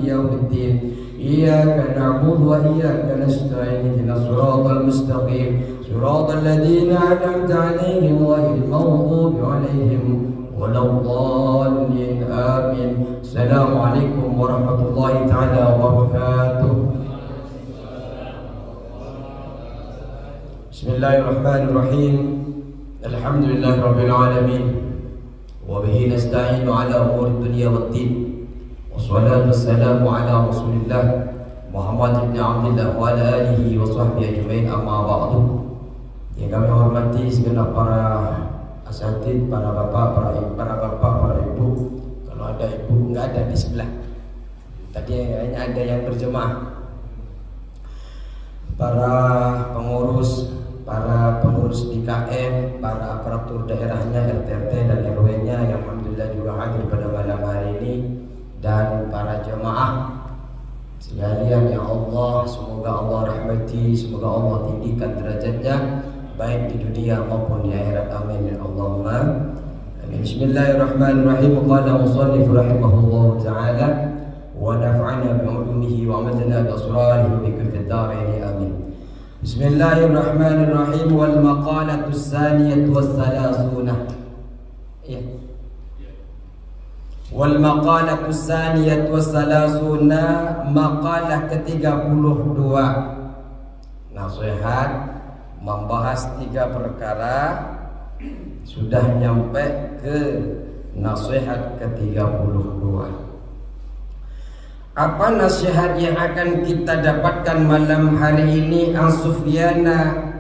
يوم الدين إياك نعبد وإياك نستعين اهدنا الصراط المستقيم صراط الذين أنعمت عليهم غير المغضوب عليهم ولا الضالين آمين. السلام عليكم ورحمة الله تعالى وبركاته. بسم الله الرحمن الرحيم. الحمد لله رب العالمين وبه نستعين على أمور الدنيا والدين والصلاة والسلام على رسول الله Muhammad bin Abdullah wa ala alihi wa sahbihi ajma'in, amma ba'du. Yang kami hormati segenap para asatid, para bapak, para ibu. Kalau ada ibu enggak ada di sebelah. Tadi hanya ada yang berjemaah. Para pengurus DKM, para aparatur daerahnya, RT dan RW-nya yang alhamdulillah juga hadir pada malam hari ini, dan para jemaah sekalian yang Allah, semoga Allah rahmati, semoga Allah tinggikan derajatnya baik di dunia maupun di akhirat, amin ya Allahumma amin. Bismillahirrahmanirrahim. Qala musannif rahimahullah ta'ala wa naf'ana bi'ulumihi wa amadna bi asrarihi bi kulli darain amin. Bismillahirrahmanirrahim. Wal maqalatu as-saniyatu was-salasuna. Wal maqalatu as-saniyatu was-salasuna, maqalah ke-32. Nasihat membahas 3 perkara, sudah nyampe ke nasihat ke-32. Apa nasihat yang akan kita dapatkan malam hari ini? An Sufyana,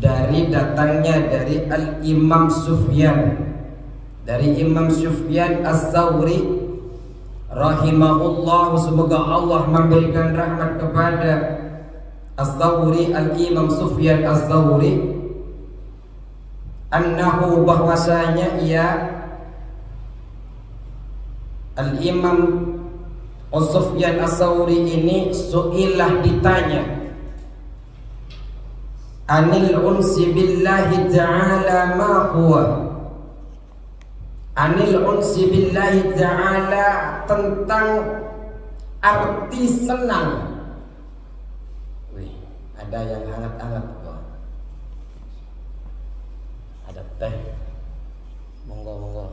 dari datangnya dari Al-Imam Sufyan, dari Imam Sufyan As-Tsawri rahimahullah, semoga Allah memberikan rahmat kepada As-Tsawri, Al-Imam Sufyan As-Tsawri, annahu, bahwasanya ia Al-Imam Sufyan As-Tsawri ini su'ilah, ditanya, anil unsi billahi ta'ala ma huwa, anil unsi billahi ta'ala, tentang arti senang. Wih, ada yang hangat-hangat kok. Ada teh. Monggo.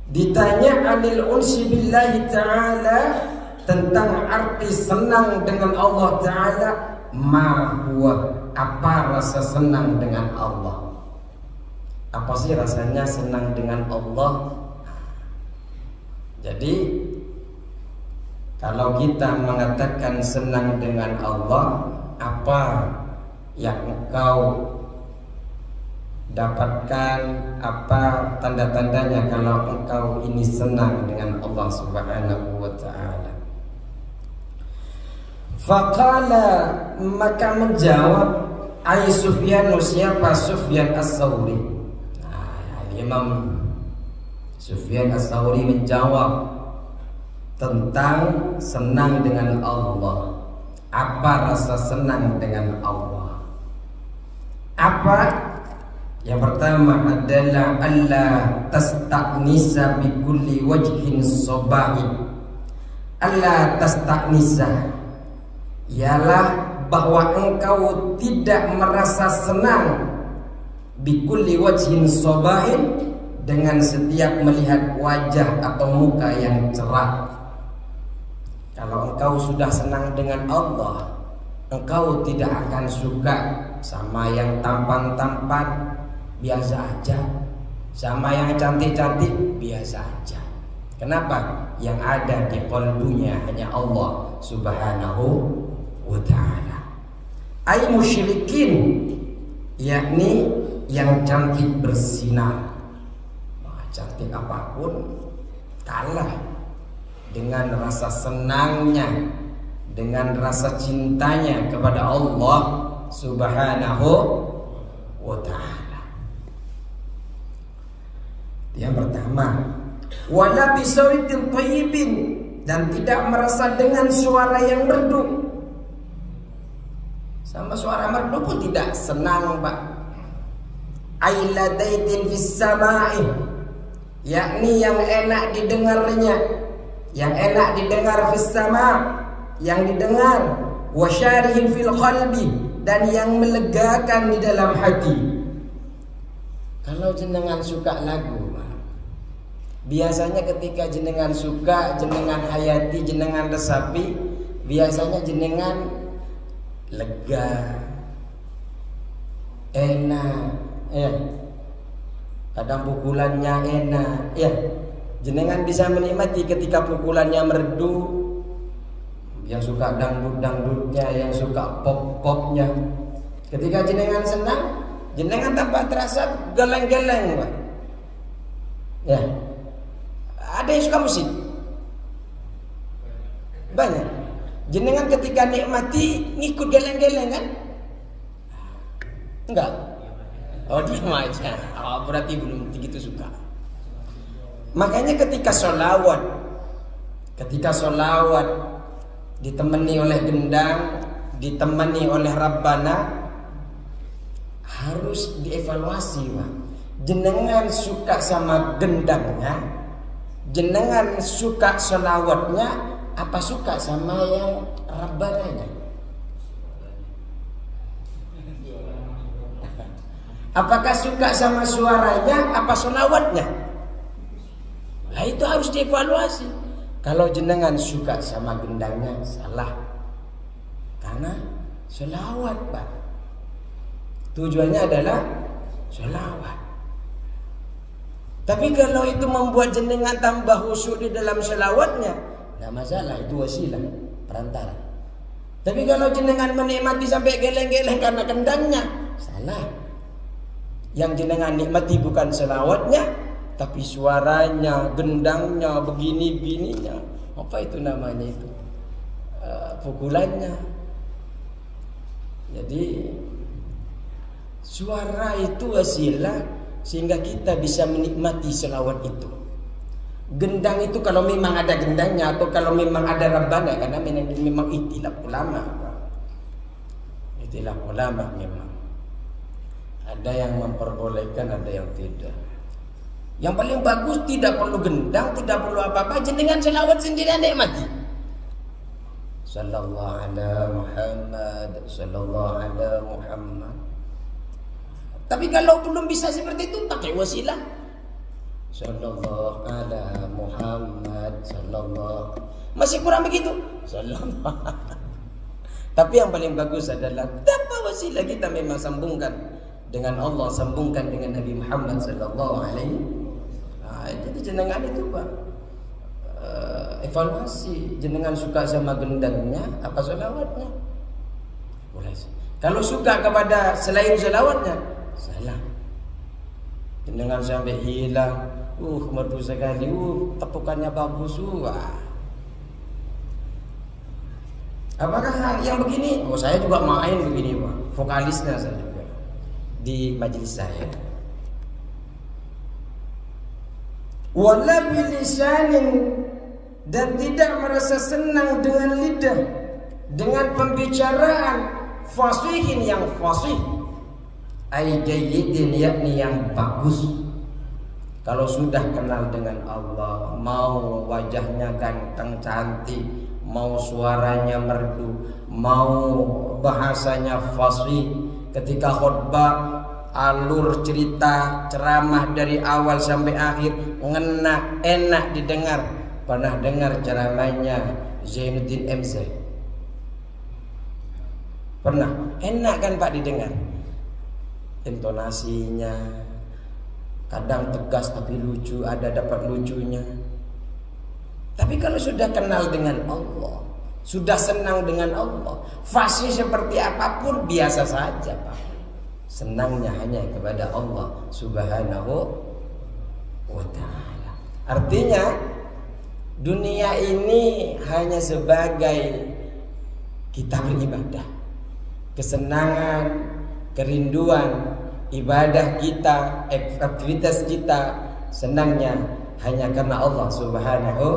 Ditanya anil unsi billahi ta'ala, tentang arti senang dengan Allah Ta'ala. Ma huwa, apa rasa senang dengan Allah? Apa sih rasanya senang dengan Allah? Jadi kalau kita mengatakan senang dengan Allah, apa yang engkau dapatkan, apa tanda-tandanya kalau engkau ini senang dengan Allah Subhanahu wa ta'ala? Faqala, maka menjawab ai Sufyan, siapa? Sufyan As-Tsawri. Imam Sufyan As-Tsawri menjawab tentang senang dengan Allah. Apa rasa senang dengan Allah? Apa? Yang pertama adalah Allah tasta'nisa bi kulli wajhin sabahi. Allah tasta'nisa, ialah bahwa engkau tidak merasa senang bi kulli wajhin sabahin, dengan setiap melihat wajah atau muka yang cerah. Kalau engkau sudah senang dengan Allah, engkau tidak akan suka sama yang tampan-tampan, biasa aja, sama yang cantik-cantik, biasa aja. Kenapa? Yang ada di qalbunya hanya Allah Subhanahu wa ta'ala. Ai musyrikin, yakni yang cantik bersinar. Cantik apapun kalah dengan rasa senangnya, dengan rasa cintanya kepada Allah Subhanahu wa ta'ala. Yang pertama, wala bisawitin thayyibin, dan tidak merasa dengan suara yang merdu. Sama suara merdu pun tidak senang, Pak. ailadaitin fis sama'i, yakni yang enak didengarnya, yang enak didengar fis sama', yang didengar, wasyarihin fil qalbi, dan yang melegakan di dalam hati. Kalau jenengan suka lagu, biasanya ketika jenengan suka, jenengan hayati, jenengan resapi, biasanya jenengan lega, enak, ya. Kadang pukulannya enak, ya. Jenengan bisa menikmati ketika pukulannya merdu. Yang suka dangdut-dangdutnya, yang suka pop-popnya. Ketika jenengan senang, jenengan tanpa terasa geleng-geleng, Pak. Ya. Ada yang suka musik? Banyak. Jenengan ketika nikmati ngikut geleng-geleng kan? Enggak. Oh, diam aja. Oh, berarti belum begitu suka. Makanya ketika sholawat ditemani oleh gendang, ditemani oleh Rabbana, harus dievaluasi, Pak. Jenengan suka sama gendangnya, jenengan suka sholawatnya, apa suka sama yang Rabbananya? Apakah suka sama suaranya, apa sholawatnya? Nah, itu harus dievaluasi. Kalau jenengan suka sama gendangnya, salah. Karena sholawat, Pak. Tujuannya adalah sholawat. Tapi kalau itu membuat jenengan tambah khusyuk di dalam sholawatnya, nggak masalah, itu wasilah, perantara. Tapi kalau jenengan menikmati sampai geleng-geleng karena gendangnya, salah. Yang jenengan nikmati bukan sholawatnya, tapi suaranya, gendangnya, begini-begininya. Apa itu namanya itu? Pukulannya. Jadi suara itu wasilah sehingga kita bisa menikmati selawat itu. Gendang itu kalau memang ada gendangnya atau kalau memang ada Rabbana, karena memang itilaf ulama. Itilaf ulama memang. Ada yang memperbolehkan, ada yang tidak. Yang paling bagus tidak perlu gendang, tidak perlu apa-apa, jenengan selawat sendiri nikmati. Sallallahu ala Muhammad, sallallahu ala Muhammad. Tapi kalau belum bisa seperti itu, pakai wasilah. Sallallahu ala Muhammad, sallallahu. Masih kurang begitu? Sallallahu. Tapi yang paling bagus adalah tanpa wasilah kita memang sambungkan dengan Allah, sambungkan dengan Nabi Muhammad sallallahu alaihi. Jadi jenengan itu, Pak, evaluasi. Jenengan suka sama gendangnya apa selawatnya? Boleh. Kalau suka kepada selain selawatnya, salah. Jenengan sampai hilang, merdu sekali, tepukannya bagus, Apakah yang begini? Oh, saya juga main begini, Pak. Vokalisnya saya juga di majelis saya. Wala bilisanin, dan tidak merasa senang dengan lidah, dengan pembicaraan fasihin yang fasih, ay jayyidin, yakni yang bagus. Kalau sudah kenal dengan Allah, mau wajahnya ganteng cantik, mau suaranya merdu, mau bahasanya fasih, ketika khutbah alur cerita ceramah dari awal sampai akhir ngena, enak didengar. Pernah dengar ceramahnya Zainuddin MZ? Pernah? Enak kan, Pak, didengar. Intonasinya kadang tegas tapi lucu, ada dapat lucunya. Tapi kalau sudah kenal dengan Allah, sudah senang dengan Allah, fasih seperti apapun biasa saja, Pak. Senangnya hanya kepada Allah Subhanahu wa ta'ala. Artinya dunia ini hanya sebagai kita beribadah, kesenangan, kerinduan, ibadah kita, aktivitas kita, senangnya hanya karena Allah Subhanahu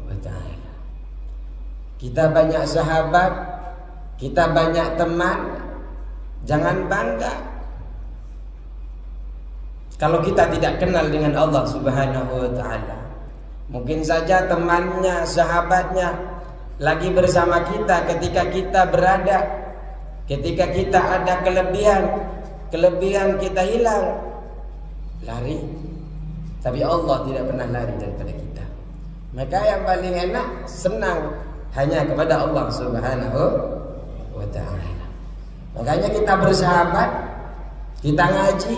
wa ta'ala. Kita banyak sahabat, kita banyak teman, jangan bangga. kalau kita tidak kenal dengan Allah Subhanahu wa taala. Mungkin saja temannya, sahabatnya lagi bersama kita ketika kita berada, ketika kita ada kelebihan kita hilang, lari. Tapi Allah tidak pernah lari daripada kita. Maka yang paling enak senang hanya kepada Allah Subhanahu wa taala. Makanya kita bersahabat, kita ngaji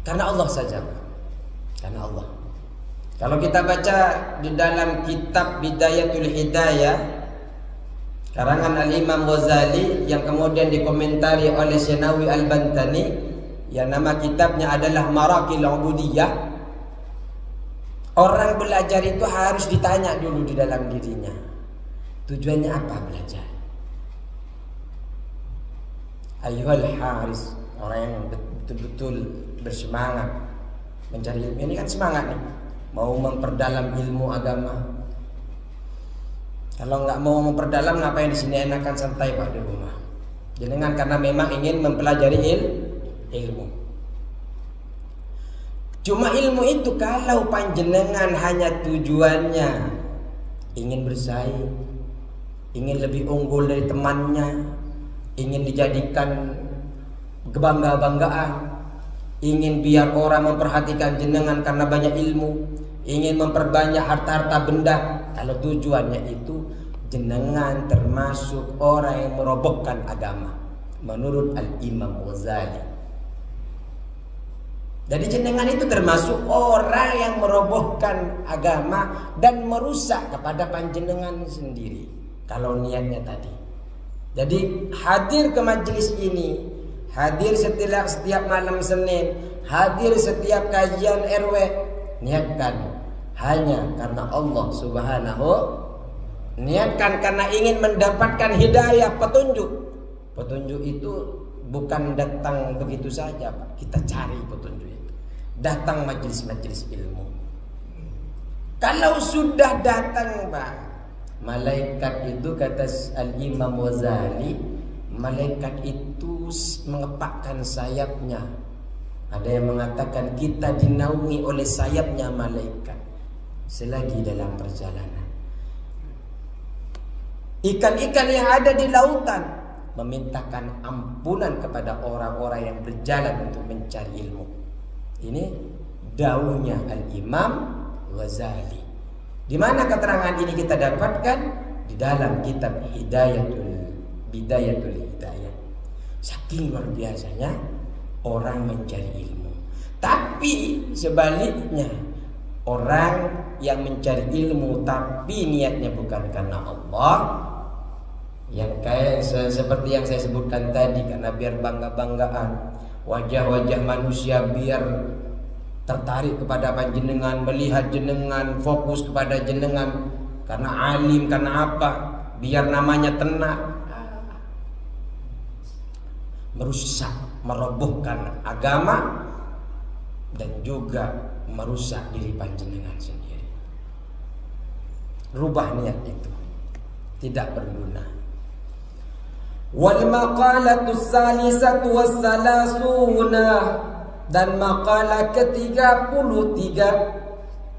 karena Allah saja. Karena Allah. Kalau kita baca di dalam kitab Bidayatul Hidayah karangan Al-Imam Ghazali yang kemudian dikomentari oleh Syanawi Al-Bantani, yang nama kitabnya adalah Maraqil Ubudiyah. Orang belajar itu harus ditanya dulu di dalam dirinya, tujuannya apa belajar? Ayyuhal haris, orang yang betul-betul bersemangat mencari ilmu. Ini kan semangat nih, mau memperdalam ilmu agama. Kalau nggak mau memperdalam, ngapain di sini, enakan santai Pak di rumah. Jenengan karena memang ingin mempelajari ilmu. Cuma ilmu itu kalau panjenengan hanya tujuannya ingin bersaing, ingin lebih unggul dari temannya, ingin dijadikan kebangga-banggaan, ingin biar orang memperhatikan jenengan karena banyak ilmu, ingin memperbanyak harta-harta benda. Kalau tujuannya itu, jenengan termasuk orang yang merobohkan agama menurut Al-Imam Ghazali. Jadi jenengan itu termasuk orang yang merobohkan agama dan merusak kepada panjenengan sendiri kalau niatnya tadi. Jadi hadir ke majelis ini, hadir setiap malam Senin, hadir setiap kajian RW, niatkan hanya karena Allah Subhanahu, niatkan karena ingin mendapatkan hidayah, petunjuk. Petunjuk itu bukan datang begitu saja Pak, kita cari petunjuk itu. Datang majelis-majelis ilmu. Kalau sudah datang Pak, malaikat itu kata Al-Imam Ghazali, malaikat itu mengepakkan sayapnya. Ada yang mengatakan kita dinaungi oleh sayapnya malaikat selagi dalam perjalanan. Ikan-ikan yang ada di lautan memintakan ampunan kepada orang-orang yang berjalan untuk mencari ilmu. Ini daunya Al-Imam Ghazali. Di mana keterangan ini kita dapatkan? Di dalam kitab Bidayatul Hidayah. Saking luar biasanya orang mencari ilmu. Tapi sebaliknya, orang yang mencari ilmu tapi niatnya bukan karena Allah, yang kayak seperti yang saya sebutkan tadi, karena biar bangga-banggaan, wajah-wajah manusia biar tertarik kepada panjenengan, melihat jenengan, fokus kepada jenengan, karena alim, karena apa? Biar namanya tenar. Merusak, merobohkan agama dan juga merusak diri panjenengan sendiri. Rubah niat itu, tidak berguna. Wal maqalatu salisatu wassalasuna, dan makalah ke-33.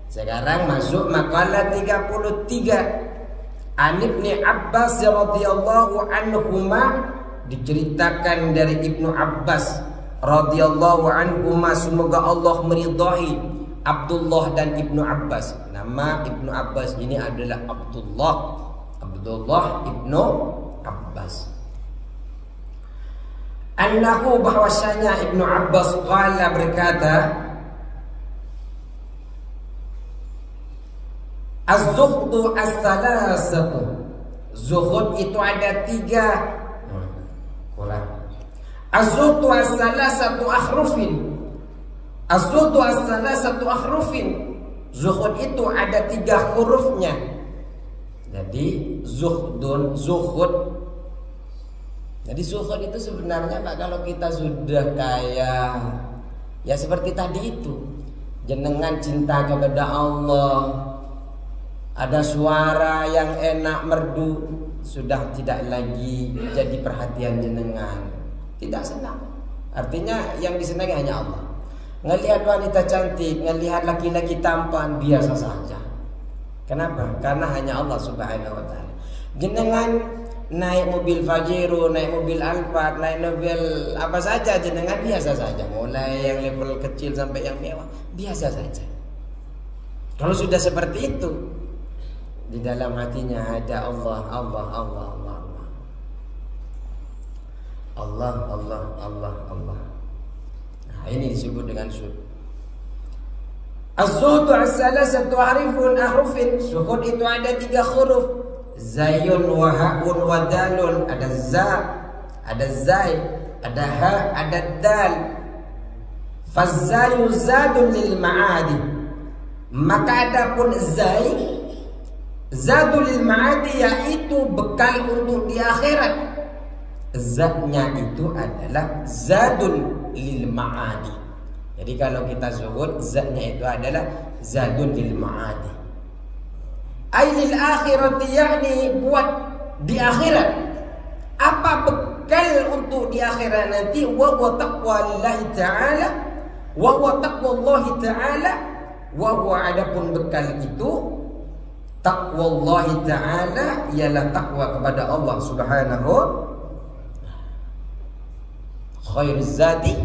Sekarang masuk makalah 33. An Ibnu Abbas radhiyallahu anhuma, diceritakan dari Ibnu Abbas radhiyallahu anhuma, semoga Allah meridai Abdullah dan Ibnu Abbas. Nama Ibnu Abbas ini adalah Abdullah Ibnu Abbas. Annahu, bahwasanya Ibnu Abbas qala, berkata, az-zuhdu as-salasatu, zuhud itu ada 3. Kurang. Az-zuhdu as-salasatu akhrufin, az-zuhdu as-salasatu akhrufin, zuhud itu ada 3 hurufnya. Jadi zuhdun, zuhud. Jadi zuhud itu sebenarnya Pak, kalau kita sudah kaya, ya seperti tadi itu, jenengan cinta kepada Allah, ada suara yang enak merdu, sudah tidak lagi jadi perhatian jenengan, tidak senang. Artinya yang disenangi hanya Allah. Ngelihat wanita cantik, ngelihat laki-laki tampan biasa saja. Kenapa? Karena hanya Allah Subhanahu wa taala. Jenengan naik mobil Pajero, naik mobil Alphard, naik mobil apa saja, jenengan biasa saja. Mulai yang level kecil sampai yang mewah, biasa saja. Kalau sudah seperti itu, di dalam hatinya ada Allah, Allah, Allah, Allah, Allah, Allah, Allah, Allah, Allah. Nah, ini disebut dengan zuhud. Az-zuhdu as-salasatu ahrufin. Zuhud itu ada 3 huruf. Zayun wa ha'un wa dalun. Ada za, ada zai, ada ha, ada dal. Fazzayu zadun lil ma'adi. Maka adapun zai, zadul lil ma'adi, yaitu bekal untuk di akhirat. Zatnya itu adalah zadun lil ma'adi. Jadi kalau kita zuhud, zatnya itu adalah zadun lil ma'adi. Ailil akhirati, yakni buat di akhirat. Apa bekal untuk di akhirat nanti? Wa huwa taqwallahi ta'ala, wa huwa taqwallahi ta'ala, wa huwa adapun bekal itu taqwallahi ta'ala, ialah takwa kepada Allah Subhanahu. Khairuz zadi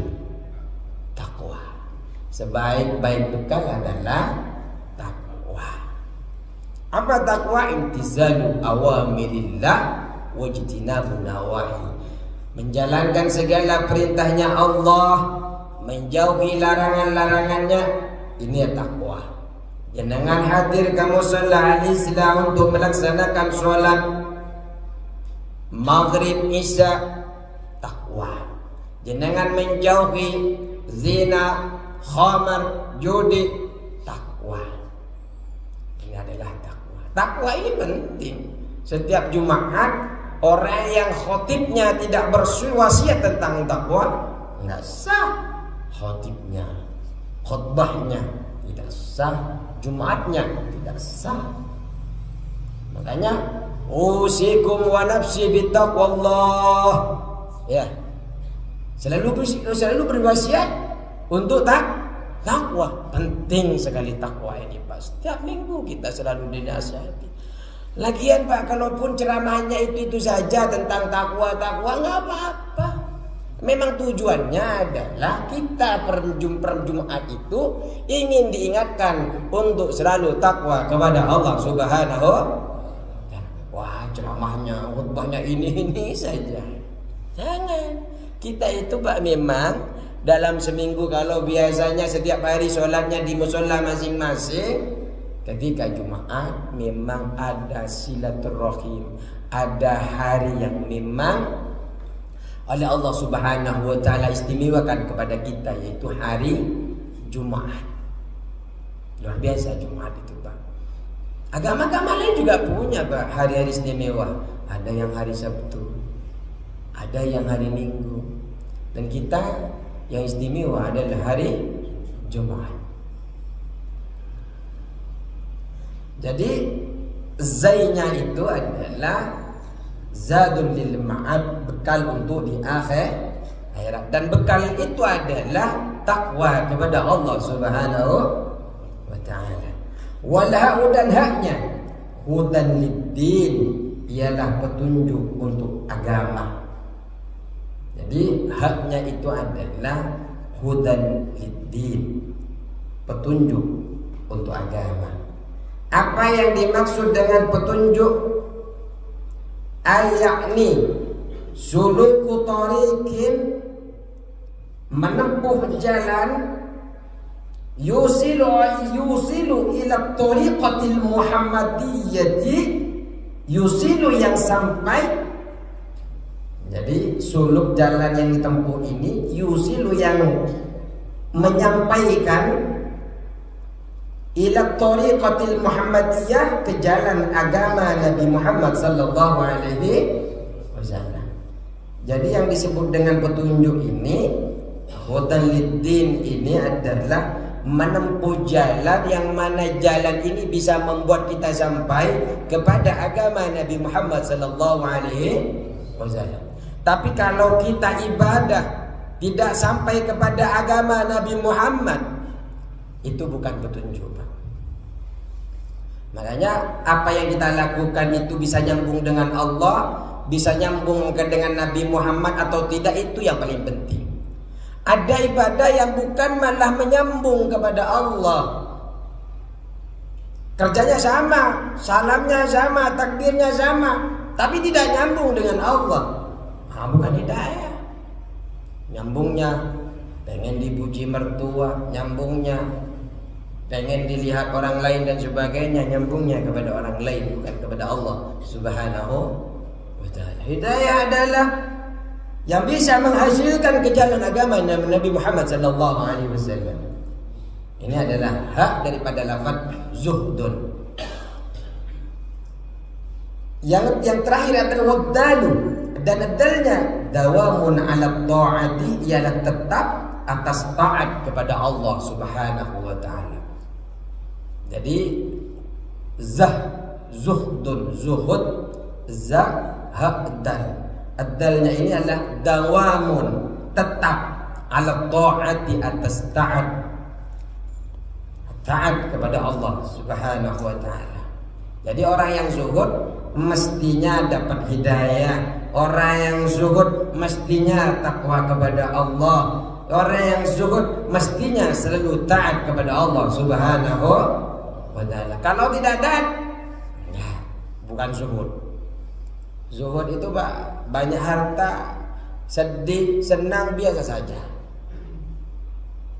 taqwa. Sebaik-baik bekal adalah apa takwa? Imtizalu awamirillah wajtinabu nawahi. Menjalankan segala perintahnya Allah, menjauhi larangan-larangannya. Ini takwa. Jangan hadir kamu sholat al-islam untuk melaksanakan sholat maghrib isya, takwa. Jangan menjauhi zina, khamar, judi, takwa. Ini adalah takwa. Takwa ini penting. Setiap Jumat orang yang khotibnya tidak berwasiat tentang takwa, tidak sah khotibnya, khutbahnya tidak sah, Jumatnya tidak sah. Makanya usikum wa nafsi bittaqwallah. Ya. Selalu berwasiat untuk takwa. Penting sekali takwa ini, Pak. Setiap minggu kita selalu dinasihati. Lagian Pak, kalaupun ceramahnya itu saja tentang takwa nggak apa-apa. Memang tujuannya adalah kita per Jumat itu ingin diingatkan untuk selalu takwa kepada Allah Subhanahu. Wah, ceramahnya, khutbahnya ini saja. Jangan. Kita itu Pak memang dalam seminggu, kalau biasanya setiap hari sholatnya di musola masing-masing, ketika Jumat memang ada silaturahim, ada hari yang memang oleh Allah Subhanahu wa taala istimewakan kepada kita, yaitu hari Jumat. Luar biasa Jumat itu Pak. Agama-agama lain juga punya Pak hari-hari istimewa. Ada yang hari Sabtu, ada yang hari Minggu, dan kita yang istimewa adalah hari Jumat. Jadi zainya itu adalah zadun lil ma'ad, bekal untuk di akhirat. Dan bekal itu adalah takwa kepada Allah Subhanahu wa ta'ala. Walahu, dan haknya hudan lid-din, ialah petunjuk untuk agama. Jadi haknya itu adalah hudan lid-din, petunjuk untuk agama. Apa yang dimaksud dengan petunjuk? Ayakni suluku tariqin, menempuh jalan, yusilu ila tariqatil muhammadiyyati, yusilu yang sampai. Jadi suluk jalan yang ditempuh ini, yusilu yang menyampaikan, ila tariqatil muhammadiyah, ke jalan agama Nabi Muhammad sallallahu alaihi wasallam. Jadi yang disebut dengan petunjuk ini, hudan lid-din, ini adalah menempuh jalan yang mana jalan ini bisa membuat kita sampai kepada agama Nabi Muhammad sallallahu alaihi wasallam. Tapi kalau kita ibadah tidak sampai kepada agama Nabi Muhammad, itu bukan petunjuk. Makanya apa yang kita lakukan itu bisa nyambung dengan Allah, bisa nyambung dengan Nabi Muhammad atau tidak, itu yang paling penting. Ada ibadah yang bukan malah menyambung kepada Allah. Kerjanya sama, salamnya sama, takbirnya sama, tapi tidak nyambung dengan Allah. Bukan hidayah. Nyambungnya pengen dipuji mertua, nyambungnya pengen dilihat orang lain dan sebagainya, nyambungnya kepada orang lain, bukan kepada Allah Subhanahu wa ta'ala. Hidayah adalah yang bisa menghasilkan ke jalan agama Nabi Muhammad sallallahu alaihi wasallam. Ini adalah hak daripada lafaz zuhdun. Yang terakhir adalah wabdalu, dan adalnya dawamun ala ta'ati, ialah tetap atas taat kepada Allah Subhanahu wa ta'ala. Jadi zuhdun, zuhud, dal. Ad-dalnya ini adalah dawamun, tetap, ala ta'ati, atas taat kepada Allah Subhanahu wa ta'ala. Jadi orang yang zuhud mestinya dapat hidayah. Orang yang zuhud mestinya takwa kepada Allah. Orang yang zuhud mestinya selalu taat kepada Allah Subhanahu wa ta'ala. Kalau tidak taat, bukan zuhud. Zuhud itu banyak harta, sedih, senang, biasa saja.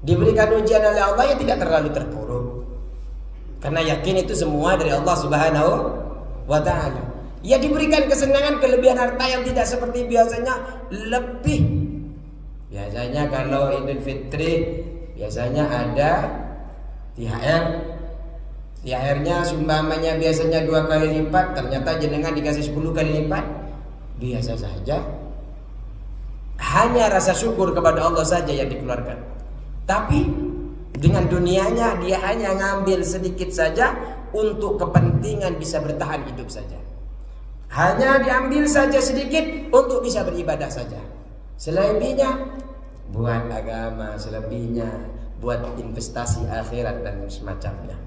Diberikan ujian oleh Allah, ya tidak terlalu terpuruk, karena yakin itu semua dari Allah Subhanahu wa ta'ala. Ya diberikan kesenangan, kelebihan harta yang tidak seperti biasanya, lebih. Biasanya kalau Idul Fitri biasanya ada THR. THR-nya sumbangnya biasanya 2 kali lipat, ternyata jenengan dikasih 10 kali lipat. Biasa saja. Hanya rasa syukur kepada Allah saja yang dikeluarkan. Tapi dengan dunianya dia hanya ngambil sedikit saja untuk kepentingan bisa bertahan hidup saja. Hanya diambil saja sedikit untuk bisa beribadah saja. Selebihnya buat agama, selebihnya buat investasi akhirat dan semacamnya.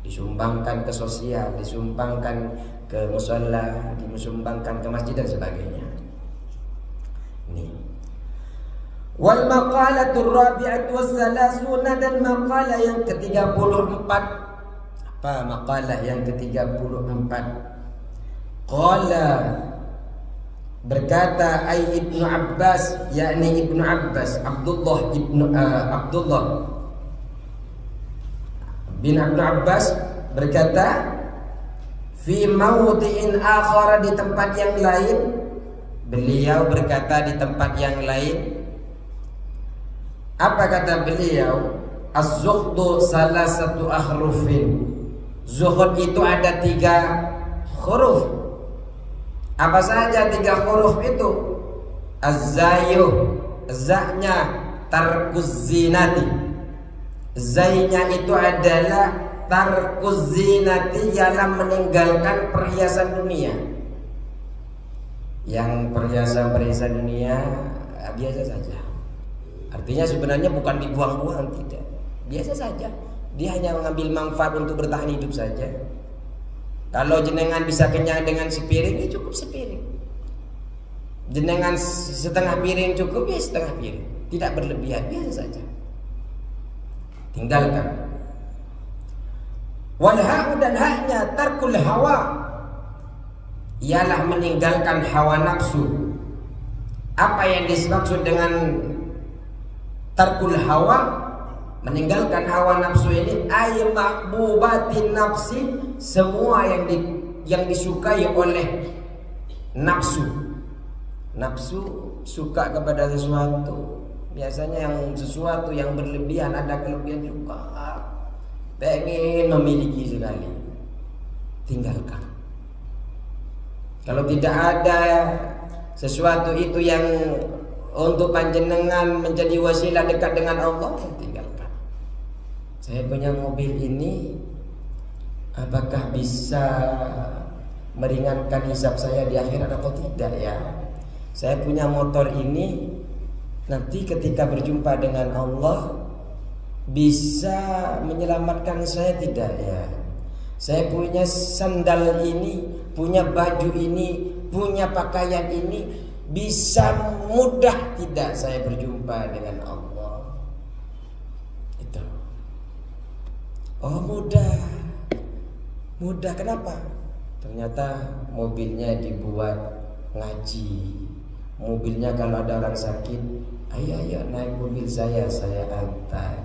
Disumbangkan ke sosial, disumbangkan ke mushola, disumbangkan ke masjid dan sebagainya. Ini. Wal maqalatur rabi'atu wassalasuna, dan maqalah yang ke-34. Apa maqalah yang ke-34? Qala, berkata Ibnu Abbas, yakni Ibnu Abbas, Abdullah bin Abdul Abbas berkata, fi mawdi'in akhar, di tempat yang lain, beliau berkata di tempat yang lain, apa kata beliau? Az-zuhdu salasatu akhrufin. Zuhud itu ada 3 huruf. Apa saja 3 huruf itu? Az-zayu, za-nya tarkuz zinati. Zainya itu adalah tarkuz zinati, ialah meninggalkan perhiasan dunia. Yang perhiasan dunia biasa saja. Artinya sebenarnya bukan dibuang-buang, tidak. Biasa saja. Dia hanya mengambil manfaat untuk bertahan hidup saja. Kalau jenengan bisa kenyang dengan sepiring, ya cukup sepiring. Jenengan setengah piring cukup, ya setengah piring. Tidak berlebihan, biasa saja. Tinggalkan. Wal ha'u, dan haknya tarkul hawa, ialah meninggalkan hawa nafsu. Apa yang dimaksud dengan tarkul hawa? Meninggalkan hawa nafsu ini ay mahbubatin nafsi, semua yang disukai oleh nafsu. Nafsu suka kepada sesuatu, biasanya yang sesuatu yang berlebihan, ada kelebihan juga, pengen memiliki sekali. Tinggalkan. Kalau tidak ada sesuatu itu yang untuk panjenengan menjadi wasilah dekat dengan Allah, tinggalkan. Saya punya mobil ini, apakah bisa meringankan hisab saya di akhirat atau tidak ya? Saya punya motor ini, nanti ketika berjumpa dengan Allah bisa menyelamatkan saya tidak ya? Saya punya sandal ini, punya baju ini, punya pakaian ini, bisa mudah tidak saya berjumpa dengan Allah? Itu. Oh mudah. Mudah kenapa? Ternyata mobilnya dibuat ngaji. Mobilnya kalau ada orang sakit, ayo naik mobil saya antar.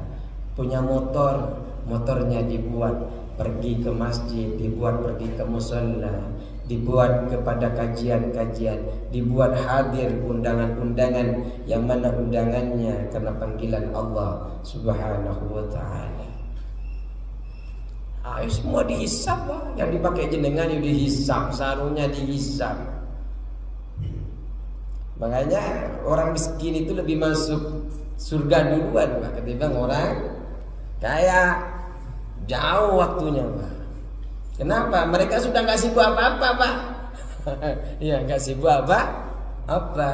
Punya motor, motornya dibuat pergi ke masjid, dibuat pergi ke musalla, dibuat kepada kajian-kajian, dibuat hadir undangan-undangan yang mana undangannya karena panggilan Allah Subhanahu wa ta'ala. Semua dihisap lah. Yang dipakai jenengan itu dihisap, sarungnya dihisap. Makanya orang miskin itu lebih masuk surga duluan Pak, ketimbang orang kaya. Jauh waktunya Pak. Kenapa? Mereka sudah nggak sibuk apa-apa Pak. Ya nggak sibuk apa-apa.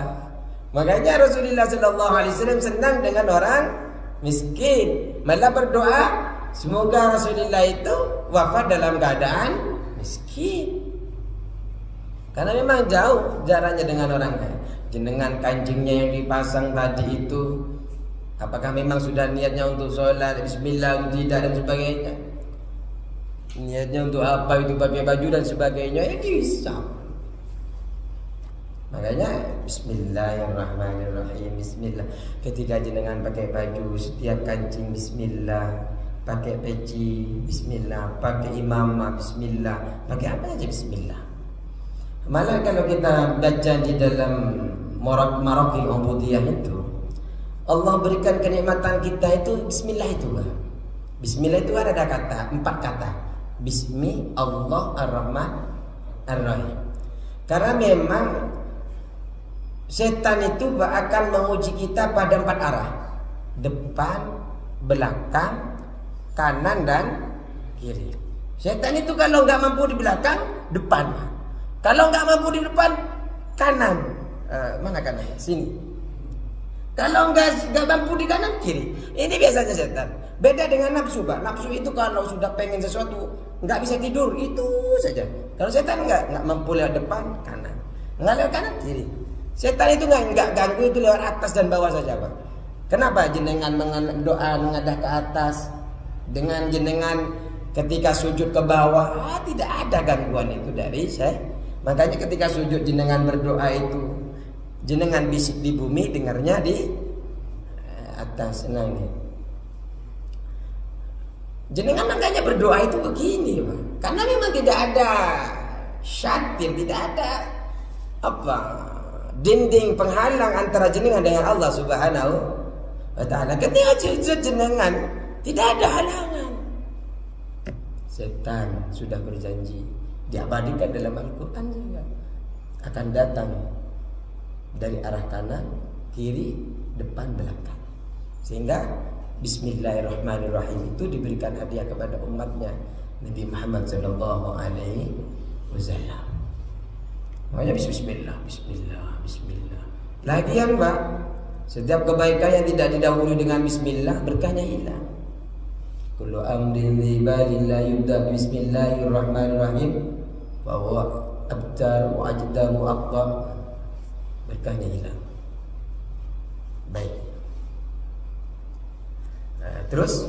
Makanya Rasulullah SAW senang dengan orang miskin, malah berdoa semoga Rasulullah itu wafat dalam keadaan miskin. Karena memang jauh jaraknya dengan orang kaya. Jenengan kancingnya yang dipasang tadi itu, apakah memang sudah niatnya untuk sholat, bismillah, tidak dan sebagainya? Niatnya untuk apa itu, pakai baju dan sebagainya, ya bisa. Makanya bismillahirrahmanirrahim, bismillah. Ketika jenengan pakai baju, setiap kancing bismillah, pakai peci bismillah, pakai imamah bismillah, pakai apa aja bismillah. Malah kalau kita baca di dalam Maraqil Ubudiyah itu, Allah berikan kenikmatan kita itu bismillah itu Pak. Bismillah itu ada kata, 4 kata. Bismi Allah Ar-Rahman Ar-Rahim. Karena memang setan itu akan menguji kita pada 4 arah. Depan, belakang, kanan dan kiri. Setan itu kalau nggak mampu di belakang, depan. Kalau nggak mampu di depan, kanan. Mana kanan? Sini. Kalau nggak mampu di kanan, kiri. Ini biasanya setan. Beda dengan nafsu Pak. Nafsu itu kalau sudah pengen sesuatu nggak bisa tidur, itu saja. Kalau setan nggak mampu lewat depan, kanan. Nggak lewat kanan, kiri. Setan itu nggak ganggu itu lewat atas dan bawah saja Pak. Kenapa jenengan doa mengadah ke atas, dengan jenengan ketika sujud ke bawah, tidak ada gangguan itu dari saya. Makanya ketika sujud jenengan berdoa itu, jenengan bisik di bumi, dengarnya di atas. Senang nih. Jenengan makanya berdoa itu begini Pak. Karena memang tidak ada syatir, tidak ada dinding penghalang antara jenengan dengan Allah Subhanahu wa ta'ala. Ketika sujud jenengan tidak ada halangan. Setan sudah berjanji, diabadikan dalam Al-Quran juga, akan datang dari arah kanan, kiri, depan, belakang. Sehingga bismillahirrahmanirrahim itu diberikan hadiah kepada umatnya Nabi Muhammad sallallahu alaihi wasallam. Makanya bismillah, bismillah, bismillah. Lagian Pak, setiap kebaikan yang tidak didahului dengan bismillah, berkahnya hilang. Kullu amrin li balin la yubda bismillahirrahmanirrahim fa huwa abtar wa ajdar wa aqdar, berkahnya hilang. Baik. Terus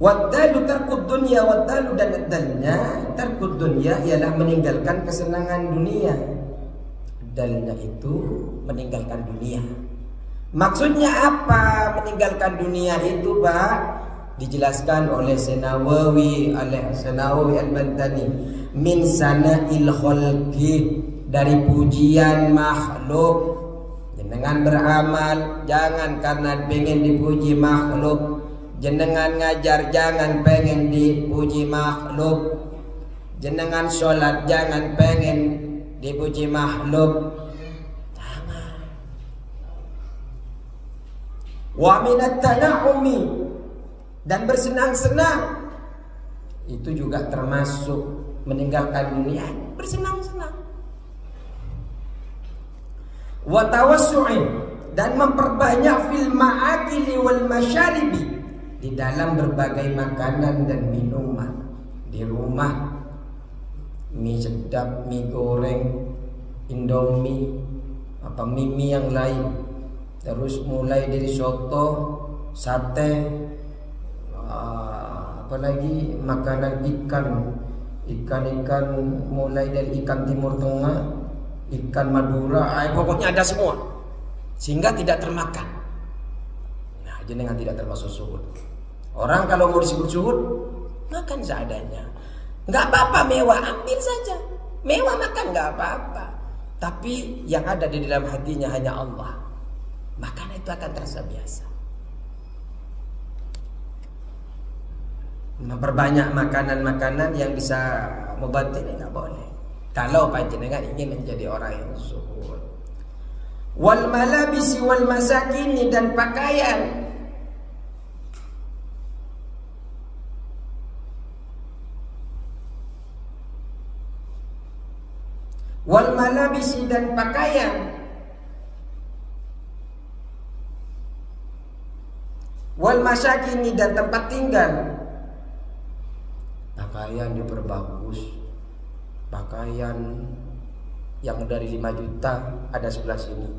wadalu tarkud dunya, wadalu dan dalnya tarkud dunya ialah meninggalkan kesenangan dunia. Dalnya itu meninggalkan dunia. Maksudnya apa meninggalkan dunia itu Pak? Dijelaskan oleh Senawawi Al-Bantani, min sana'il khalqi, dari pujian makhluk. Jenengan beramal jangan karena pengen dipuji makhluk. Jenengan ngajar jangan pengen dipuji makhluk. Jenengan sholat jangan pengen dipuji makhluk. Jangan. Wa minat tana'umi, dan bersenang-senang itu juga termasuk meninggalkan dunia. Bersenang-senang. wa tawassu'in, dan memperbanyak fil ma'akili wal masyaribi, di dalam berbagai makanan dan minuman. Di rumah mie sedap, mie goreng, Indomie, mie yang lain, terus mulai dari soto, sate, apalagi makanan ikan mulai dari ikan Timur Tengah, ikan Madura, pokoknya ada semua, sehingga tidak termakan. Nah, jenengan tidak termasuk zuhud. Orang kalau mau disebut zuhud, makan seadanya. Nggak apa-apa mewah, ambil saja. Mewah makan nggak apa-apa. Tapi yang ada di dalam hatinya hanya Allah, maka itu akan terasa biasa. Memperbanyak makanan-makanan yang bisa membantu ini nggak boleh. Kalau panjenengan ingin menjadi orang yang zuhud. Wal malabisi wal masakini, dan pakaian. Wal malabisi, dan pakaian. Wal masyakini, dan tempat tinggal. Pakaian diperbagus. Pakaian yang dari 5 juta ada sebelah sini.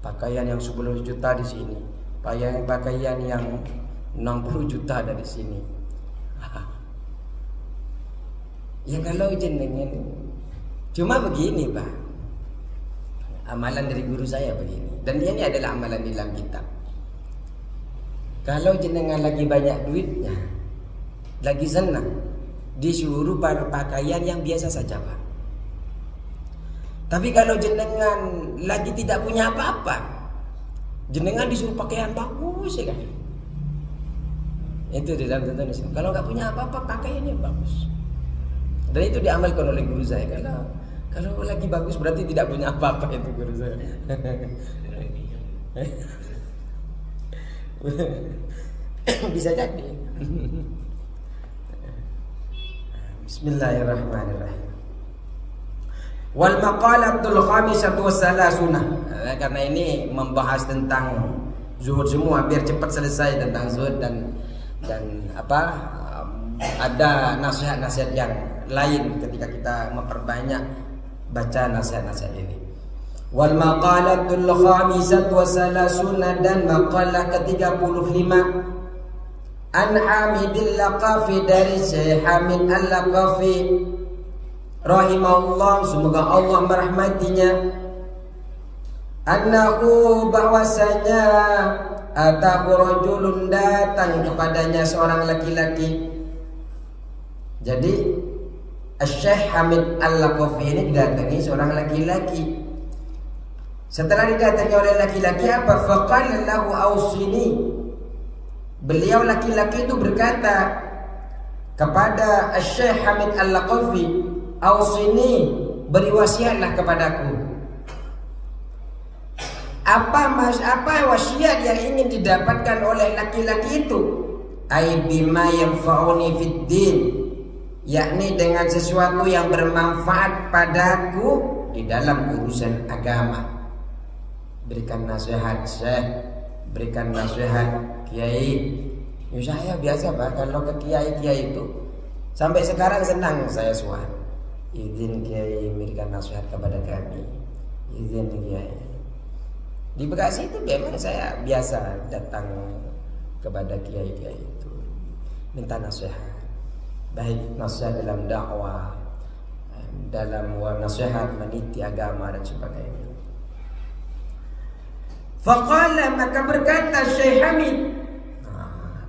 Pakaian yang 10 juta di sini. Pakaian yang 60 juta ada di sini. Ya kalau jenengan, cuma begini Pak, amalan dari guru saya begini, dan ini adalah amalan di dalam kitab. Kalau jenengan lagi banyak duitnya, lagi senang, disuruh pakaian yang biasa saja Pak. Tapi kalau jenengan lagi tidak punya apa-apa, jenengan disuruh pakaian bagus ya kan. Itu di dalam tuntunan Islam. Kalau nggak punya apa-apa, pakaian yang bagus. Dan itu diamalkan oleh guru saya. Kalau lagi bagus berarti tidak punya apa-apa, itu guru saya. Bisa jadi. Bismillahirrahmanirrahim. Wal maqalatul khamisatu wassalasuna. Karena ini membahas tentang zuhud semua, biar cepat selesai tentang zuhud, dan ada nasihat-nasihat yang lain ketika kita memperbanyak baca nasihat-nasihat ini. Wal maqalatul khamisatu wassalasuna, dan maqalah ke-35 an Hamidil Laqafi, dari Syekh Hamid Al-Laqafi rahimahullah, semoga Allah merahmatinya, annahu, bahwasanya atahu rajulun, datang kepadanya seorang laki-laki. Jadi Syekh Hamid Al-Laqafi ini didatangi seorang laki-laki. Setelah didatangi oleh laki-laki, apa? Faqala lahu awsini. Beliau laki-laki itu berkata kepada Syekh Hamid Al-Laqafi, awsini, beri wasiatlah kepadaku. Apa wasiat yang ingin didapatkan oleh laki-laki itu? Ai bima yanfa'uni fid din, yakni dengan sesuatu yang bermanfaat padaku di dalam urusan agama. Berikan nasihat Syekh, berikan nasihat Kiai. Ya saya biasa Pak, kalau ke kiai-kiai itu sampai sekarang senang saya suat. Izin Kiai memberikan nasihat kepada kami. Izin Kiai. Di Bekasi itu memang saya biasa datang kepada kiai-kiai itu, minta nasihat. Baik nasihat dalam dakwah, dalam nasihat meniti agama dan sebagainya. Faqala, maka berkata Syekh Hamid,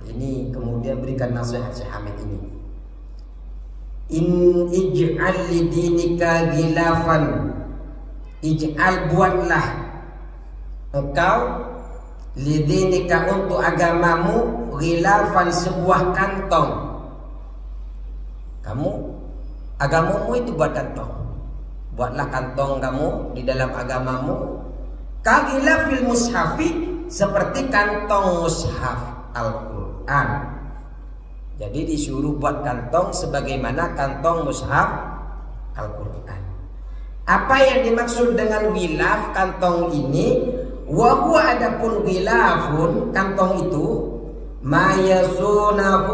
ini kemudian berikan nasihat Syekh Hamid ini. In ij'al li dinika ghilafan, ij'al, buatlah engkau li dinika, untuk agamamu, ghilafan, sebuah kantong. Kamu agamamu itu buat kantong. Buatlah kantong kamu di dalam agamamu. Kaghilafil mushafi, seperti kantong mushaf Al-Quran. Jadi disuruh buat kantong sebagaimana kantong mushaf Al-Quran. Apa yang dimaksud dengan ghilaf kantong ini? Wa huwa adapun ghilafun kantong itu mayasunuhu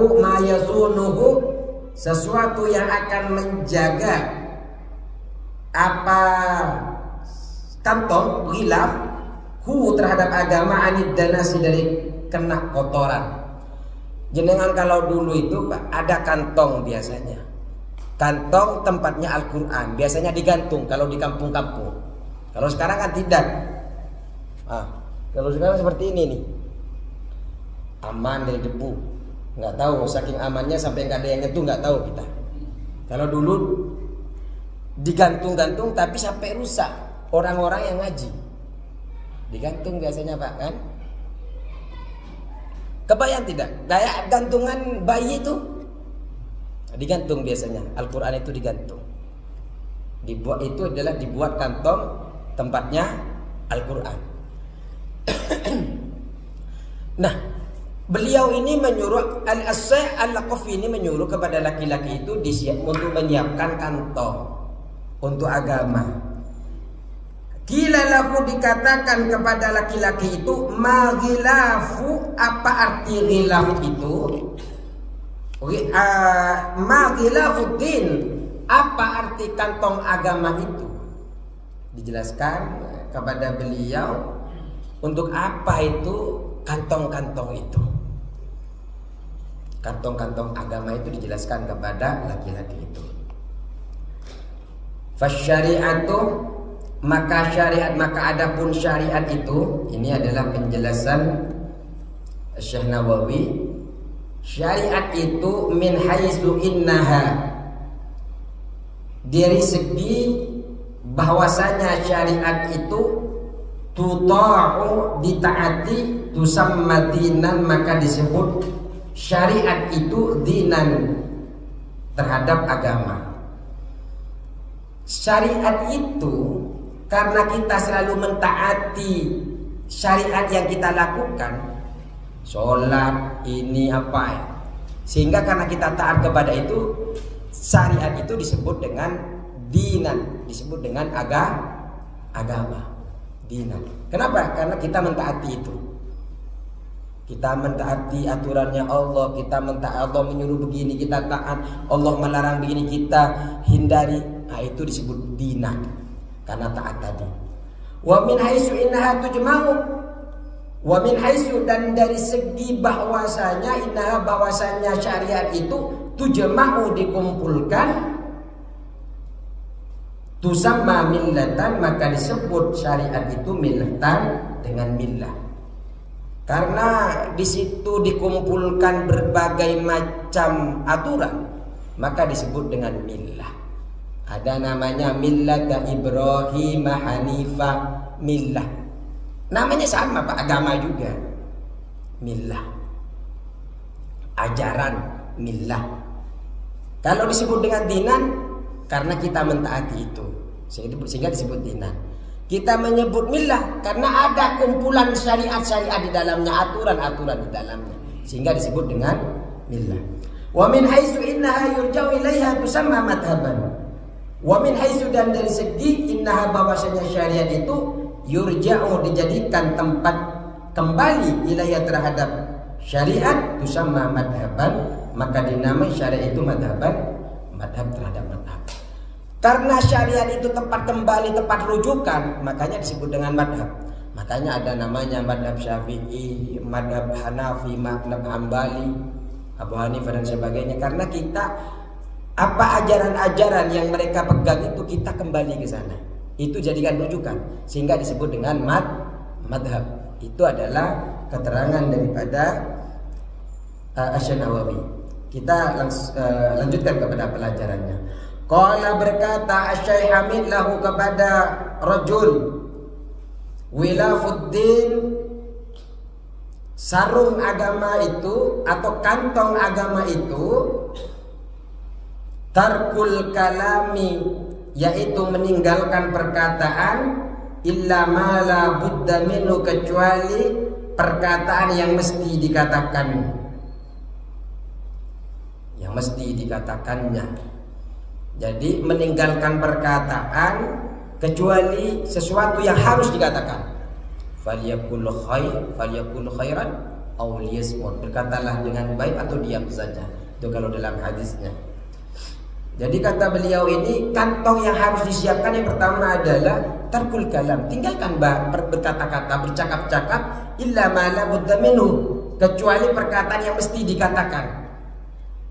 sesuatu yang akan menjaga apa kantong ghilaf terhadap agama anid danasi dari kena kotoran. Jenengan kalau dulu itu Pak, ada kantong biasanya. Kantong tempatnya Al-Quran biasanya digantung kalau di kampung-kampung. Kalau sekarang kan tidak. Kalau sekarang seperti ini nih, aman dari debu. Nggak tahu saking amannya sampai nggak ada yang nyentuh, nggak tahu kita. Kalau dulu digantung-gantung tapi sampai rusak orang-orang yang ngaji. Digantung biasanya Pak kan? Kebayang tidak? Kayak gantungan bayi itu digantung biasanya. Al-Quran itu digantung. Dibuat itu adalah dibuat kantong tempatnya Al-Quran. Nah, beliau ini menyuruh Al-Syekh Al-Laqafi ini menyuruh kepada laki-laki itu untuk menyiapkan kantong untuk agama. Qila lahu dikatakan kepada laki-laki itu ma ghilafu, apa arti ghilaf itu? Ma ghilafuddin, apa arti kantong agama itu? Dijelaskan kepada beliau untuk apa itu kantong-kantong itu. Kantong-kantong agama itu dijelaskan kepada laki-laki itu. Fasyari'atu, maka syariat, maka adapun syariat itu, ini adalah penjelasan Syekh Nawawi. Syariat itu min haitsu innaha, dari segi bahwasanya syariat itu tuta'u, ditaati, tusamma dinan, maka disebut syariat itu dinan, terhadap agama. Syariat itu karena kita selalu mentaati syariat yang kita lakukan, sholat ini apa ya, sehingga karena kita taat kepada itu, syariat itu disebut dengan dinan, disebut dengan agama, dinan. Kenapa? Karena kita mentaati itu. Kita mentaati aturannya Allah, kita mentaati Allah menyuruh begini, kita taat. Allah melarang begini, kita hindari. Nah, itu disebut dinan, karena taat tadi. Wa min haitsu innaha tujma'u, wa min haitsu, dan dari segi bahwasanya innaha, bahwasanya syariat itu tujma'u, dikumpulkan, tusamma millatan, maka disebut syariat itu millatan, dengan millah. Karena di situ dikumpulkan berbagai macam aturan, maka disebut dengan millah. Ada namanya millata Ibrahim Hanifah, millah. Namanya sama Pak, agama juga. Millah. Ajaran millah. Kalau disebut dengan dinan, karena kita mentaati itu, sehingga disebut dinan. Kita menyebut millah karena ada kumpulan syariat-syariat di dalamnya, aturan-aturan di dalamnya, sehingga disebut dengan millah. Wa min haitsu innaha yurja'u ilaiha tusamma madhaban. Wa min haitsu, dan dari segi innaha, bahwasanya syariat itu yurja'u, dijadikan tempat kembali ilaiha, terhadap syariat, tusamma madhaban, maka dinamai syariat itu madhaban, madhab terhadap madhab. Karena syariat itu tempat kembali, tempat rujukan, makanya disebut dengan madhab. Makanya ada namanya madhab Syafi'i, madhab Hanafi, madhab Hambali, Abu Hanifah dan sebagainya. Karena kita, apa ajaran-ajaran yang mereka pegang itu, kita kembali ke sana. Itu jadikan rujukan, sehingga disebut dengan madhab. Itu adalah keterangan daripada Syekh Nawawi. Kita lanjutkan kepada pelajarannya. Qala, berkata Syekh Hamid lahu kepada rajul, wilafuddin, sarung agama itu atau kantong agama itu, tarkul kalami, yaitu meninggalkan perkataan, illa ma la budda minhu, kecuali perkataan yang mesti dikatakan, yang mesti dikatakannya. Jadi meninggalkan perkataan kecuali sesuatu yang harus dikatakan. Falyakul khairan aw liyasmut. Berkatalah dengan baik atau diam saja. Itu kalau dalam hadisnya. Jadi kata beliau ini, kantong yang harus disiapkan yang pertama adalah tarkul kalam. Tinggalkan berkata-kata, bercakap-cakap, illa ma la budda minhu, kecuali perkataan yang mesti dikatakan.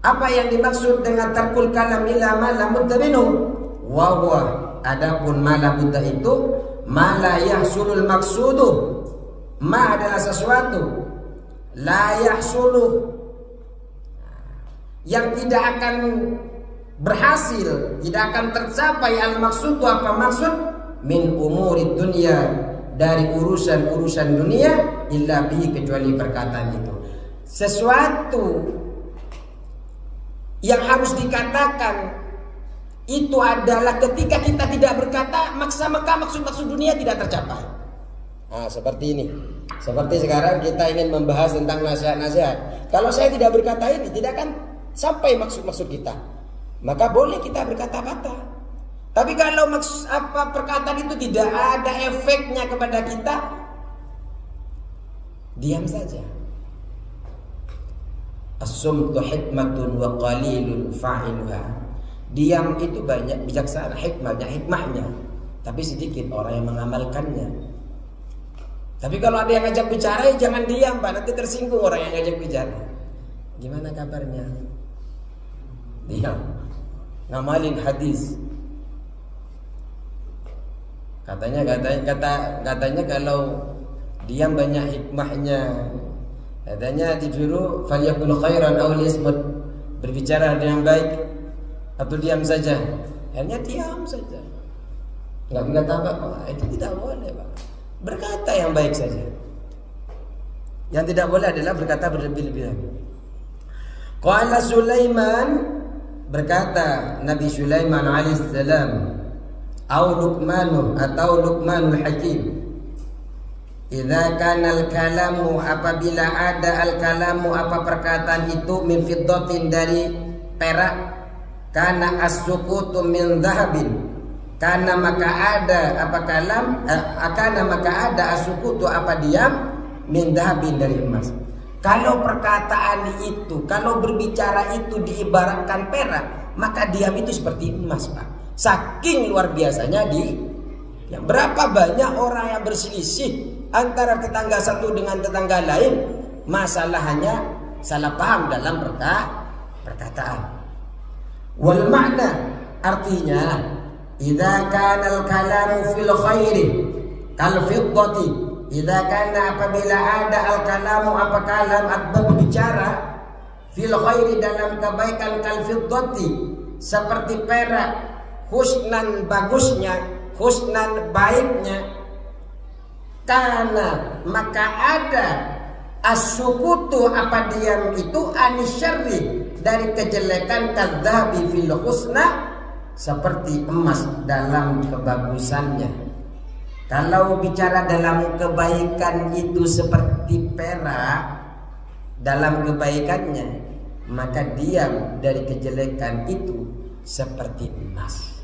Apa yang dimaksud dengan tarkul kalam illa ma la budda minhu? Wa huwa, adapun ma la budda itu ma la yahsulul maqsudu. Ma adalah sesuatu, la yahsulu, yang tidak akan berhasil, tidak akan tercapai al-maksud. Apa maksud? Min umurid dunia, dari urusan-urusan dunia, illa bihi, kecuali perkataan itu. Sesuatu yang harus dikatakan itu adalah ketika kita tidak berkata, maka maksud-maksud dunia tidak tercapai. Nah, seperti ini. Seperti sekarang kita ingin membahas tentang nasihat-nasihat. Kalau saya tidak berkata ini, tidak akan sampai maksud-maksud kita. Maka boleh kita berkata-kata. Tapi kalau perkataan itu tidak ada efeknya kepada kita, diam saja. As-sumtu hikmatun wa qalilun fa'iluha. Diam itu banyak bijaksana, hikmahnya, tapi sedikit orang yang mengamalkannya. Tapi kalau ada yang ngajak bicara, ya jangan diam, Pak. Nanti tersinggung orang yang ngajak bicara. Gimana kabarnya? Diam. Ngamalin hadis. Katanya kalau diam banyak hikmahnya. Katanya disuruh falyakul khairan aw liyasmut, berbicara dengan baik atau diam saja. Hanya diam saja. Enggak berkata apa-apa. Itu tidak boleh, Pak. Berkata yang baik saja. Yang tidak boleh adalah berkata berlebih-lebihan. Qala Sulaiman, berkata Nabi Sulaiman alaihissalam, atau Luqmanul Hakim, idza kana al-kalamu, apabila ada al-kalamu, apa perkataan itu, min fiddatin, dari perak, kana as-sukutu min dhahabin, karena maka ada apa kalam, karena maka ada as-sukutu, apa diam, min dhahabin, dari emas. Kalau perkataan itu, kalau berbicara itu diibaratkan perak, maka diam itu seperti emas, Pak. Saking luar biasanya yang berapa banyak orang yang berselisih antara tetangga satu dengan tetangga lain, masalahnya salah paham dalam perkataan. Wal makna, artinya idza kana al-kalamu fil khairi kal fiddati, idza kana, apabila ada al-kalamu, apa kalam, berbicara, fil khairi, dalam kebaikan, kal fiddati, seperti perak, husnan, bagusnya, husnan, baiknya, karena maka ada as-sukutu, apa diam itu, anisyarri, dari kejelekan, kadzabi fil husna, seperti emas dalam kebagusannya. Kalau bicara dalam kebaikan itu seperti perak dalam kebaikannya, maka diam dari kejelekan itu seperti emas.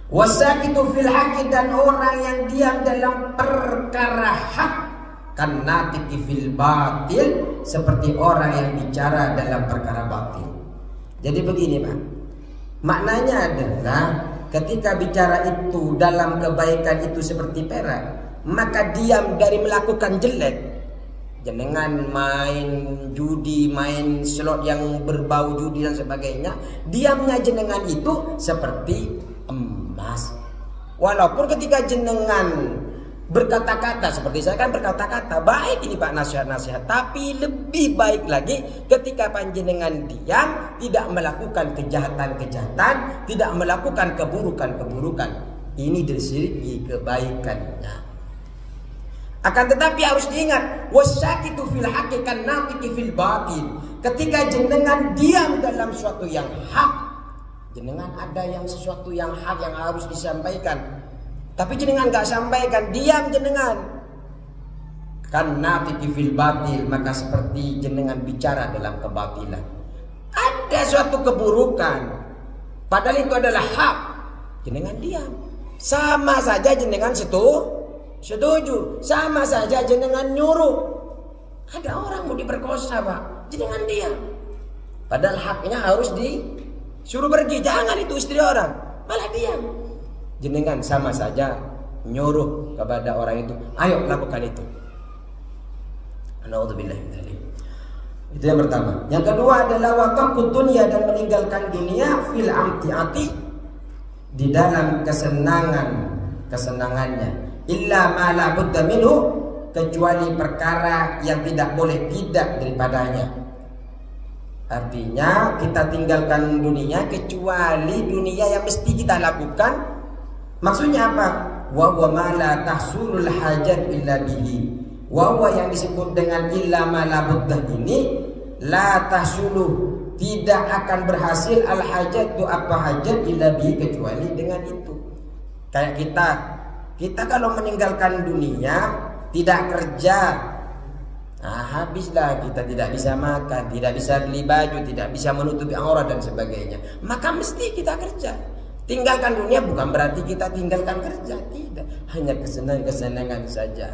Wasakitu fil haqi, dan orang yang diam dalam perkara hak, kan natiki fil batil, seperti orang yang bicara dalam perkara batil. Jadi begini, Pak, maknanya adalah ketika bicara itu dalam kebaikan itu seperti perak, maka diam dari melakukan jelek. Jenengan main judi, main slot yang berbau judi dan sebagainya, diamnya jenengan itu seperti emas. Walaupun ketika jenengan berkata-kata, seperti saya kan berkata-kata, baik ini Pak, nasihat-nasihat, tapi lebih baik lagi ketika panjenengan diam, tidak melakukan kejahatan-kejahatan, tidak melakukan keburukan-keburukan. Ini dari segi kebaikannya. Akan tetapi harus diingat, wasyakitu fil haqqi kan natiki fil batil. Ketika jenengan diam dalam suatu yang hak, jenengan ada yang sesuatu yang hak yang harus disampaikan, tapi jenengan gak sampaikan, diam jenengan, kan natiki fil batil, maka seperti jenengan bicara dalam kebatilan. Ada suatu keburukan, padahal itu adalah hak, jenengan diam. Sama saja jenengan setuju. Sama saja jenengan nyuruh. Ada orang mau diperkosa Pak, jenengan diam. Padahal haknya harus disuruh pergi. Jangan itu istri orang, malah diam. Jenengan sama saja nyuruh kepada orang itu, ayo lakukan itu. Naudzubillah min dzalik. Itu yang pertama. Yang kedua adalah waqafud dunya, dan meninggalkan dunia fil amtiati, di dalam kesenangannya. Illa ma la budda minhu, kecuali perkara yang tidak boleh tidak daripadanya. Artinya kita tinggalkan dunia kecuali dunia yang mesti kita lakukan. Maksudnya apa? Wa huwa ma la tahsulul hajat illa bihi. Wa huwa yang disebut dengan illa ma la budda ini, la tahsulu, tidak akan berhasil al hajat, itu apa hajat, illa bihi, kecuali dengan itu. Kayak kita kalau meninggalkan dunia, tidak kerja, nah, habislah kita, tidak bisa makan, tidak bisa beli baju, tidak bisa menutupi aurat dan sebagainya. Maka mesti kita kerja. Tinggalkan dunia bukan berarti kita tinggalkan kerja, tidak. Hanya kesenangan saja.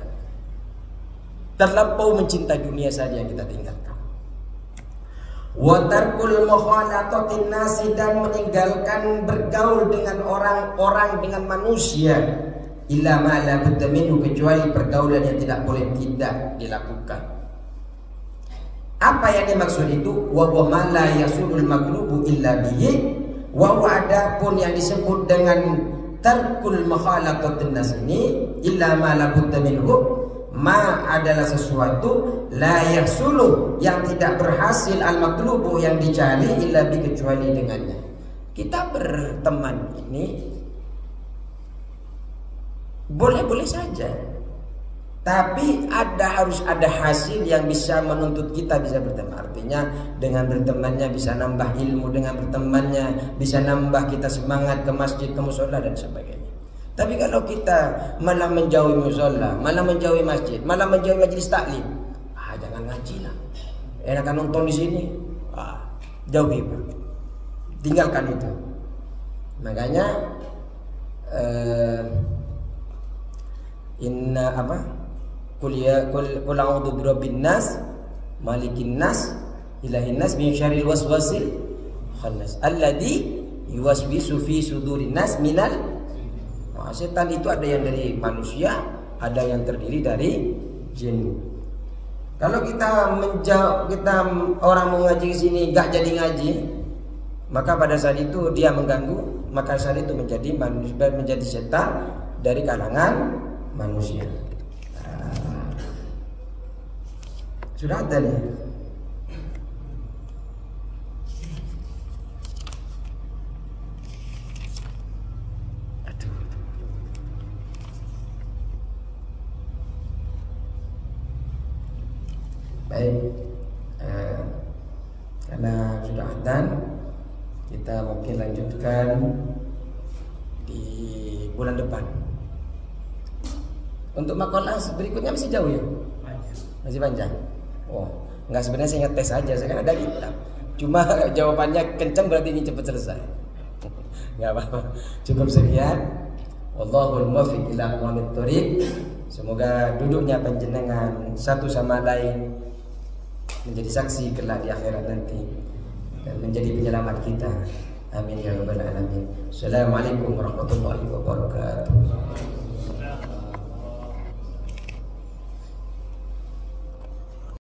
Terlampau mencinta dunia saja yang kita tinggalkan. Wa tarkul mukhalatatin nasi, dan meninggalkan bergaul dengan orang-orang, dengan manusia. Illa ma la budda minhu, kecuali pergaulan yang tidak boleh tidak dilakukan. Apa yang dimaksud itu? Wa huwa ma la yasulul maglubu illa bihi. Wa huwa, adapun yang disebut dengan tarkul mukhalatatin nas ini, illa ma la budda minhu, ma adalah sesuatu la yahsulu, yang tidak berhasil, al matlubu, yang dicari, illa bi, kecuali dengannya. Kita berteman ini boleh-boleh saja, tapi harus ada hasil yang bisa menuntut kita bisa berteman. Artinya dengan bertemannya bisa nambah ilmu, dengan bertemannya bisa nambah kita semangat ke masjid, ke mushola dan sebagainya. Tapi kalau kita malah menjauhi mushola, malah menjauhi masjid, malah menjauhi majelis taklim, jangan ngaji lah, enakan nonton di sini, jauhi Pak, tinggalkan itu. Makanya qul a'udzu birabbin nas, malikin nas, ilahin nas, min syarril waswasil khannas, alladzi yuwaswisu fi sudurin nas minal. Setan itu ada yang dari manusia, ada yang terdiri dari jin. Kalau kita orang mau ngaji ke sini gak jadi ngaji, maka pada saat itu dia mengganggu, maka saat itu menjadi setan dari kalangan manusia. Sudah ada nih. Baik, karena sudah adzan, kita mungkin lanjutkan di bulan depan. Untuk makalah berikutnya masih jauh ya? Masih panjang. Oh, enggak, sebenarnya saya ngetes aja, saya kan ada kitab. Cuma jawabannya kencang berarti ini cepat selesai. Enggak apa-apa. Cukup sekian. Wallahul muwaffiq ila aqwamit thoriq. Semoga duduknya panjenengan satu sama lain menjadi saksi kelak di akhirat nanti dan menjadi penyelamat kita. Amin ya rabbal alamin. Assalamualaikum warahmatullahi wabarakatuh.